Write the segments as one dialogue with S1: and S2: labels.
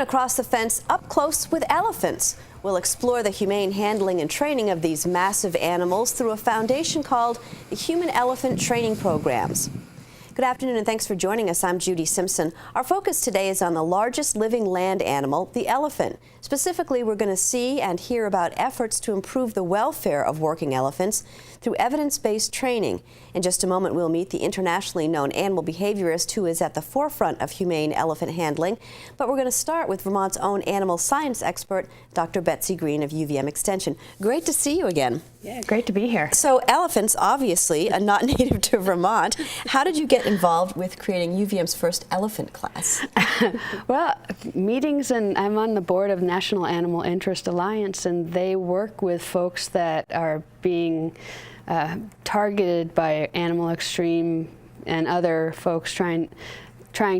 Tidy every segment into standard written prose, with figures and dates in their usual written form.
S1: across the fence up close with elephants. We'll explore the humane handling and training of these massive animals through a foundation called the Human Elephant Training Programs. Good afternoon and thanks for joining us. I'm Judy Simpson. Our focus today is on the largest living land animal, the elephant. Specifically, we're going to see and hear about efforts to improve the welfare of working elephants through evidence-based training. In just a moment, we'll meet the internationally known animal behaviorist who is at the forefront of humane elephant handling. But we're going to start with Vermont's own animal science expert, Dr. Betsy Green of UVM Extension. Great to see you again.
S2: Yeah, great to be here.
S1: So elephants, obviously, are not native to Vermont. How did you get involved with creating UVM's first elephant class?
S2: Well, meetings, and I'm on the board of National Animal Interest Alliance, and they work with folks that are being targeted by Animal Extreme and other folks trying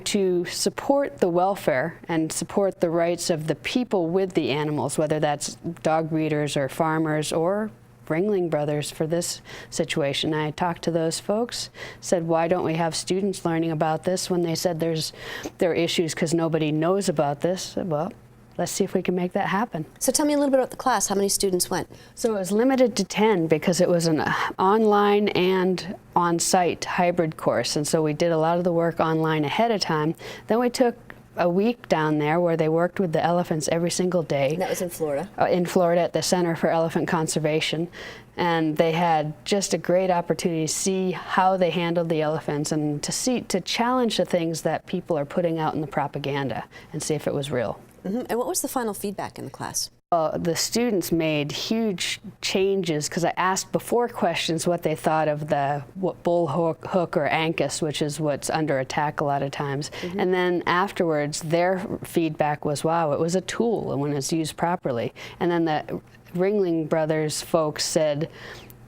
S2: to support the welfare and support the rights of the people with the animals, whether that's dog breeders or farmers or Ringling Brothers for this situation. I talked to those folks, said, why don't we have students learning about this? When they said there are issues because nobody knows about this, I said, well, let's see if we can make that happen.
S1: So tell me a little bit about the class. How many students went?
S2: So it was limited to 10 because it was an online and on-site hybrid course. And so we did a lot of the work online ahead of time. Then we took a week down there where they worked with the elephants every single day.
S1: And that was in Florida?
S2: In Florida at the Center for Elephant Conservation. And they had just a great opportunity to see how they handled the elephants and to challenge the things that people are putting out in the propaganda and see if it was real.
S1: Mm-hmm. And what was the final feedback in the class?
S2: The students made huge changes because I asked before questions what they thought of the bull hook or ankus, which is what's under attack a lot of times. Mm-hmm. And then afterwards, their feedback was, wow, it was a tool when it's used properly. And then the Ringling Brothers folks said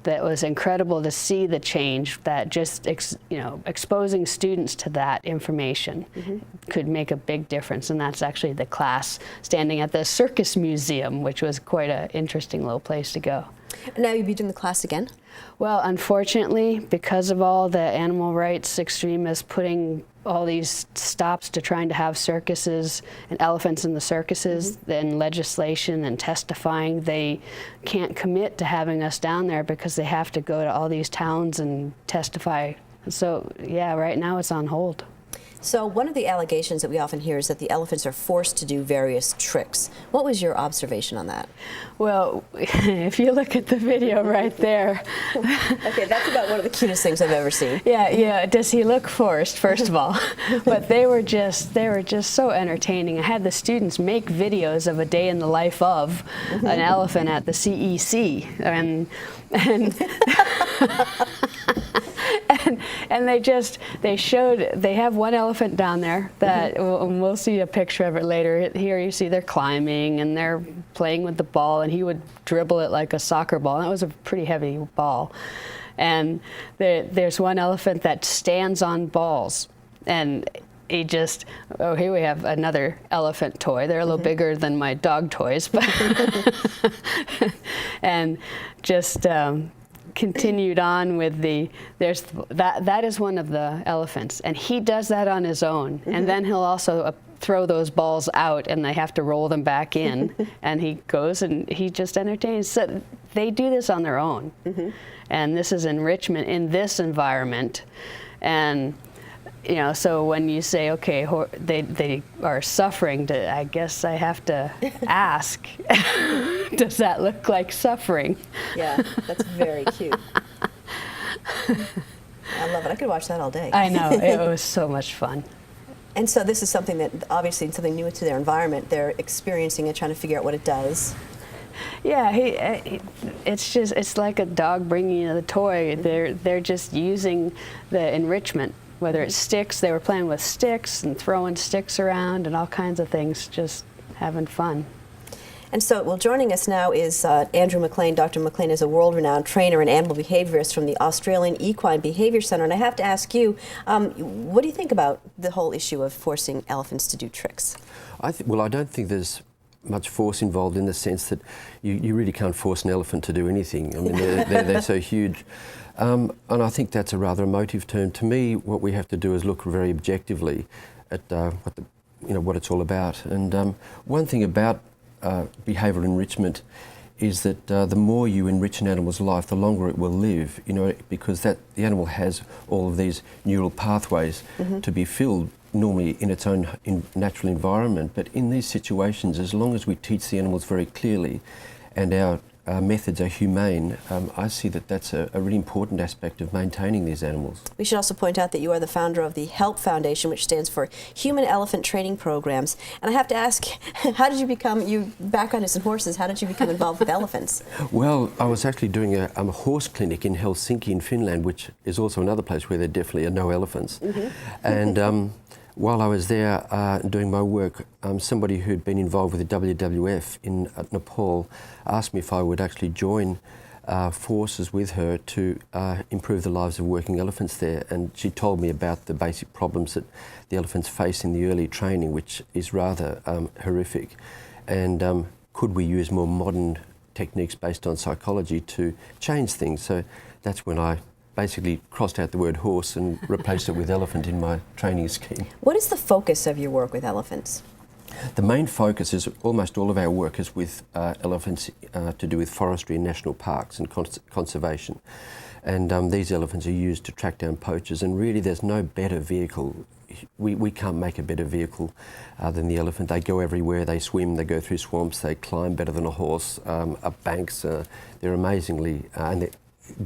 S2: that it was incredible to see the change, that just exposing students to that information mm-hmm. could make a big difference. And that's actually the class standing at the Circus Museum, which was quite an interesting little place to go.
S1: Now you'll be doing the class again?
S2: Well, unfortunately, because of all the animal rights extremists putting all these stops to trying to have circuses and elephants in the circuses, mm-hmm. and legislation and testifying, they can't commit to having us down there because they have to go to all these towns and testify. And so, yeah, right now it's on hold.
S1: So one of the allegations that we often hear is that the elephants are forced to do various tricks. What was your observation on that?
S2: Well, if you look at the video right there.
S1: Okay, that's about one of the cutest things I've ever seen.
S2: Yeah. Does he look forced, first of all? But they were just so entertaining. I had the students make videos of a day in the life of an elephant at the CEC, and and they have one elephant down there that we'll see a picture of it later. Here you see they're climbing and they're playing with the ball, and he would dribble it like a soccer ball. And that was a pretty heavy ball. And there's one elephant that stands on balls, and he just, oh, here we have another elephant toy. They're a little bigger than my dog toys, but and just continued on with that is one of the elephants, and he does that on his own, mm-hmm. and then he'll also throw those balls out and they have to roll them back in, and he goes and he just entertains. So they do this on their own, mm-hmm. and this is enrichment in this environment. And so when you say, okay, they are suffering, I guess I have to ask, does that look like suffering?
S1: Yeah, that's very cute. I love it. I could watch that all day.
S2: I know. It was so much fun.
S1: And so this is something that, obviously, something new to their environment. They're experiencing it, trying to figure out what it does.
S2: Yeah, it's like a dog bringing you the toy. They're just using the enrichment. Whether it's sticks, they were playing with sticks and throwing sticks around and all kinds of things, just having fun.
S1: And so, well, joining us now is Andrew McLean. Dr. McLean is a world-renowned trainer and animal behaviorist from the Australian Equine Behavior Center. And I have to ask you, what do you think about the whole issue of forcing elephants to do tricks?
S3: Well, I don't think there's much force involved in the sense that you really can't force an elephant to do anything. I mean, they're so huge. And I think that's a rather emotive term. To me, what we have to do is look very objectively at what what it's all about. And one thing about behavioural enrichment is that the more you enrich an animal's life, the longer it will live, because the animal has all of these neural pathways to be filled normally in its own natural environment. But in these situations, as long as we teach the animals very clearly and our methods are humane, I see that that's a really important aspect of maintaining these animals.
S1: We should also point out that you are the founder of the HELP Foundation, which stands for Human Elephant Training Programs. And I have to ask, how did you become, your background is in horses, how did you become involved with elephants?
S3: Well, I was actually doing a horse clinic in Helsinki in Finland, which is also another place where there definitely are no elephants. And while I was there doing my work, somebody who'd been involved with the WWF in Nepal asked me if I would actually join forces with her to improve the lives of working elephants there. And she told me about the basic problems that the elephants face in the early training, which is rather horrific. And could we use more modern techniques based on psychology to change things? So that's when I basically crossed out the word horse and replaced it with elephant in my training scheme.
S1: What is the focus of your work with elephants?
S3: The main focus is almost all of our work is with elephants to do with forestry and national parks and conservation. And these elephants are used to track down poachers, and really there's no better vehicle. We can't make a better vehicle than the elephant. They go everywhere, they swim, they go through swamps, they climb better than a horse, up banks. They're amazingly, and they're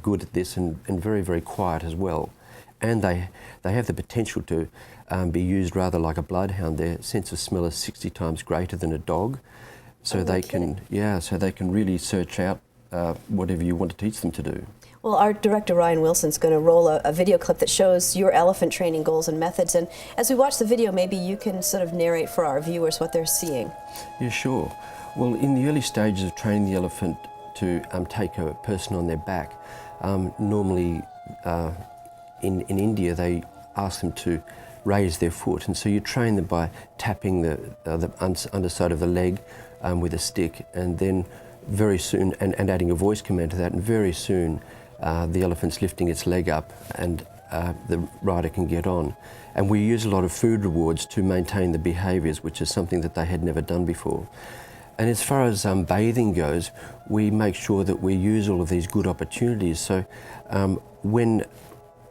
S3: good at this and very, very quiet as well. And they have the potential to be used rather like a bloodhound. Their sense of smell is 60 times greater than a dog. So they can really search out whatever you want to teach them to do.
S1: Well, our director Ryan Wilson's going to roll a video clip that shows your elephant training goals and methods. And as we watch the video, maybe you can sort of narrate for our viewers what they're seeing.
S3: Yeah, sure. Well, in the early stages of training the elephant to take a person on their back, normally in India they ask them to raise their foot, and so you train them by tapping the underside of the leg with a stick, and then very soon, and adding a voice command to that, and very soon the elephant's lifting its leg up and the rider can get on. And we use a lot of food rewards to maintain the behaviours, which is something that they had never done before. And as far as bathing goes, we make sure that we use all of these good opportunities. So when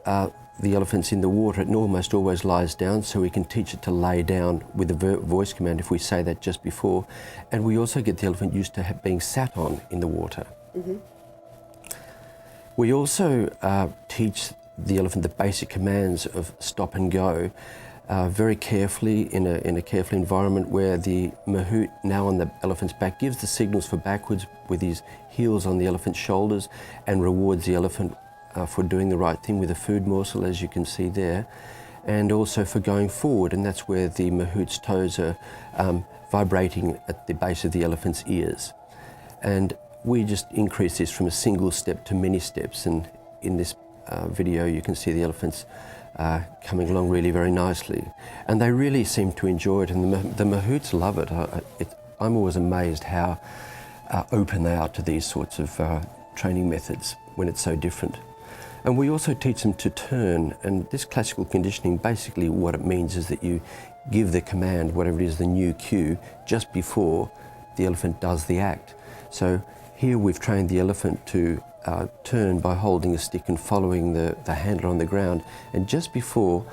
S3: the elephant's in the water, it almost always lies down, so we can teach it to lay down with a voice command if we say that just before. And we also get the elephant used to being sat on in the water. We also teach the elephant the basic commands of stop and go. Very carefully in a careful environment where the mahout, now on the elephant's back, gives the signals for backwards with his heels on the elephant's shoulders and rewards the elephant for doing the right thing with a food morsel, as you can see there, and also for going forward, and that's where the mahout's toes are vibrating at the base of the elephant's ears. And we just increase this from a single step to many steps, and in this video you can see the elephants coming along really very nicely, and they really seem to enjoy it, and the mahouts love it. I'm always amazed how open they are to these sorts of training methods when it's so different. And we also teach them to turn, and this classical conditioning, basically what it means is that you give the command, whatever it is, the new cue, just before the elephant does the act. So here we've trained the elephant to turn by holding a stick and following the handler on the ground, and just before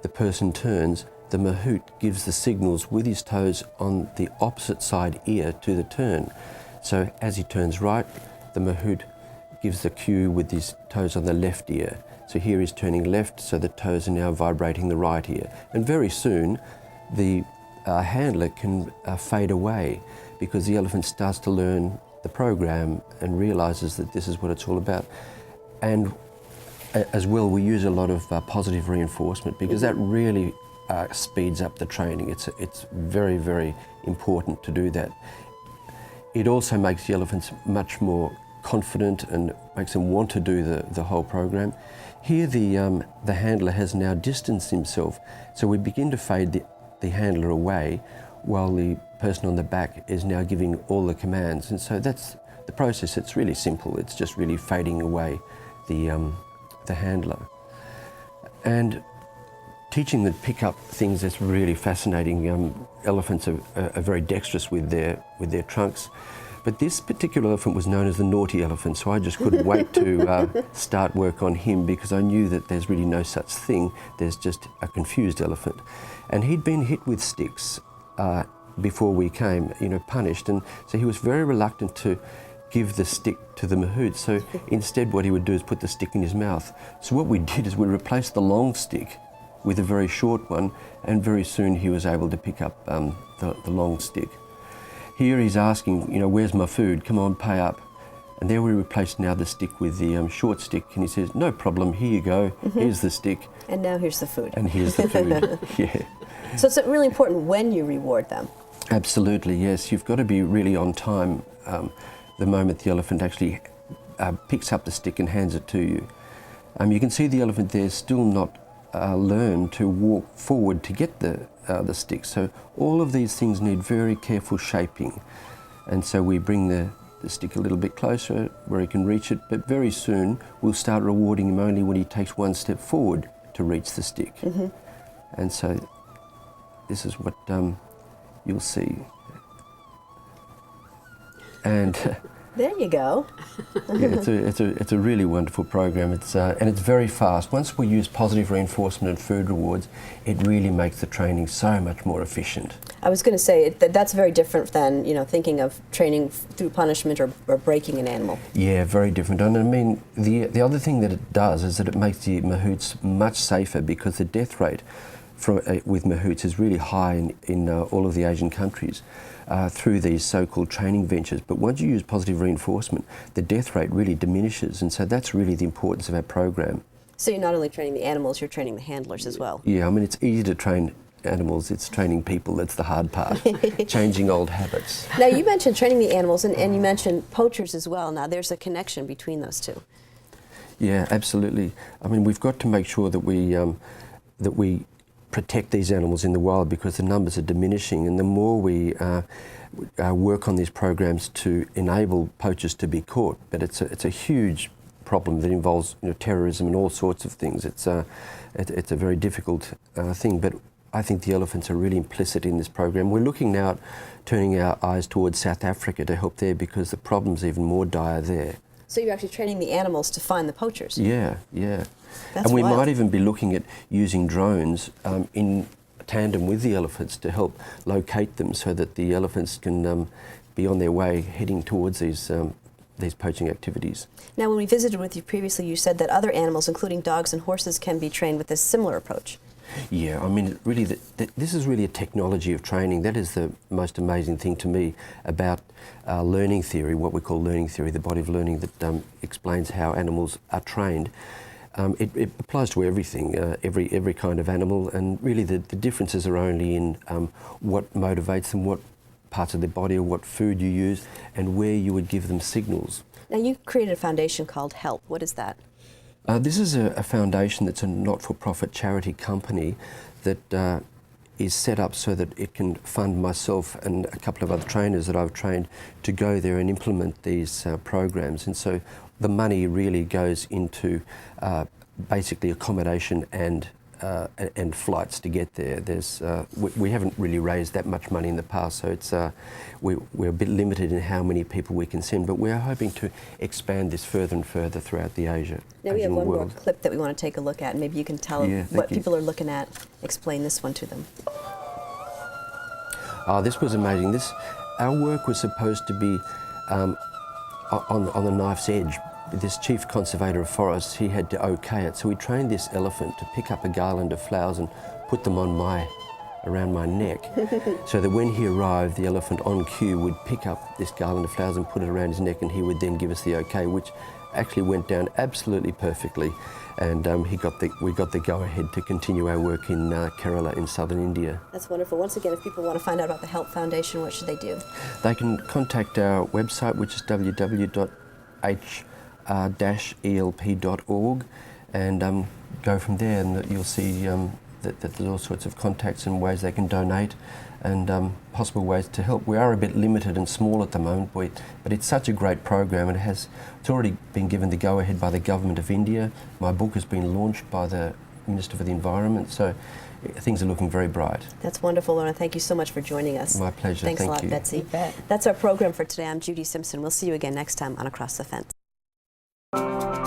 S3: the person turns, the mahout gives the signals with his toes on the opposite side ear to the turn. So as he turns right, the mahout gives the cue with his toes on the left ear. So here he's turning left, so the toes are now vibrating the right ear. And very soon the handler can fade away, because the elephant starts to learn the program and realizes that this is what it's all about. And as well, we use a lot of positive reinforcement, because that really speeds up the training. It's very, very important to do that. It also makes the elephants much more confident and makes them want to do the whole program. Here the handler has now distanced himself, so we begin to fade the handler away while the person on the back is now giving all the commands. And so that's the process. It's really simple. It's just really fading away the handler. And teaching them to pick up things that's really fascinating. Elephants are very dexterous with their trunks. But this particular elephant was known as the naughty elephant, so I just couldn't wait to start work on him, because I knew that there's really no such thing. There's just a confused elephant. And he'd been hit with sticks before we came, punished, and so he was very reluctant to give the stick to the mahout. So instead what he would do is put the stick in his mouth. So what we did is we replaced the long stick with a very short one, and very soon he was able to pick up the long stick. Here he's asking, where's my food? Come on, pay up. And there we replaced now the stick with the short stick, and he says, no problem, here you go, here's the stick.
S1: And now here's the food.
S3: And here's the food, yeah.
S1: So it's really important when you reward them.
S3: Absolutely, yes. You've got to be really on time the moment the elephant actually picks up the stick and hands it to you. You can see the elephant there still not learn to walk forward to get the stick. So all of these things need very careful shaping. And so we bring the stick a little bit closer where he can reach it, but very soon we'll start rewarding him only when he takes one step forward to reach the stick. And so this is what you'll see. And
S1: there you go.
S3: yeah, it's a really wonderful program. And it's very fast. Once we use positive reinforcement and food rewards, it really makes the training so much more efficient.
S1: I was going to say that's very different than thinking of training through punishment or breaking an animal.
S3: Yeah, very different. And I mean, the other thing that it does is that it makes the mahouts much safer, because the death rate with mahouts is really high in all of the Asian countries through these so-called training ventures. But once you use positive reinforcement, the death rate really diminishes, and so that's really the importance of our program.
S1: So you're not only training the animals, you're training the handlers as well.
S3: Yeah, I mean, it's easy to train animals, it's training people that's the hard part, changing old habits.
S1: Now, you mentioned training the animals, and you mentioned poachers as well. Now, there's a connection between those two.
S3: Yeah, absolutely. I mean, we've got to make sure that we protect these animals in the wild, because the numbers are diminishing, and the more we work on these programs to enable poachers to be caught, but it's a huge problem that involves terrorism and all sorts of things. It's a very difficult thing, but I think the elephants are really implicit in this program. We're looking now at turning our eyes towards South Africa to help there, because the problem's even more dire there.
S1: So you're actually training the animals to find the poachers?
S3: Yeah, yeah.
S1: That's
S3: and we
S1: wild.
S3: might even be looking at using drones in tandem with the elephants to help locate them, so that the elephants can be on their way heading towards these poaching activities.
S1: Now, when we visited with you previously, you said that other animals, including dogs and horses, can be trained with a similar approach.
S3: Yeah, I mean, really, this is really a technology of training. That is the most amazing thing to me about learning theory, what we call learning theory, the body of learning that explains how animals are trained. It applies to everything, every kind of animal, and really the differences are only in what motivates them, what parts of their body or what food you use, and where you would give them signals.
S1: Now, you created a foundation called HELP. What is that?
S3: This is a foundation that's a not-for-profit charity company that is set up so that it can fund myself and a couple of other trainers that I've trained to go there and implement these programs. And so the money really goes into basically accommodation and flights to get there. We haven't really raised that much money in the past, so we're a bit limited in how many people we can send, but we're hoping to expand this further and further throughout the Asian world.
S1: Now, we have one more clip that we want to take a look at, and maybe you can tell them what people are looking at. Explain this one to them.
S3: Oh, this was amazing. Our work was supposed to be on the knife's edge. This Chief Conservator of Forests, he had to okay it, so we trained this elephant to pick up a garland of flowers and put them around my neck, so that when he arrived, the elephant on cue would pick up this garland of flowers and put it around his neck, and he would then give us the okay, which actually went down absolutely perfectly, and we got the go-ahead to continue our work in Kerala in southern India.
S1: That's wonderful. Once again, if people want to find out about the HELP Foundation, what should they do?
S3: They can contact our website, which is www.elp.org, and go from there, and you'll see that there's all sorts of contacts and ways they can donate, and possible ways to help. We are a bit limited and small at the moment, but it's such a great program, and it's already been given the go-ahead by the government of India. My book has been launched by the Minister for the Environment. So things are looking very bright.
S1: That's wonderful, Lorna. Thank you so much for joining us.
S3: My pleasure.
S1: Thanks
S3: Thank
S1: a lot,
S3: you.
S1: Betsy.
S2: You bet.
S1: That's our program for today. I'm Judy Simpson. We'll see you again next time on Across the Fence.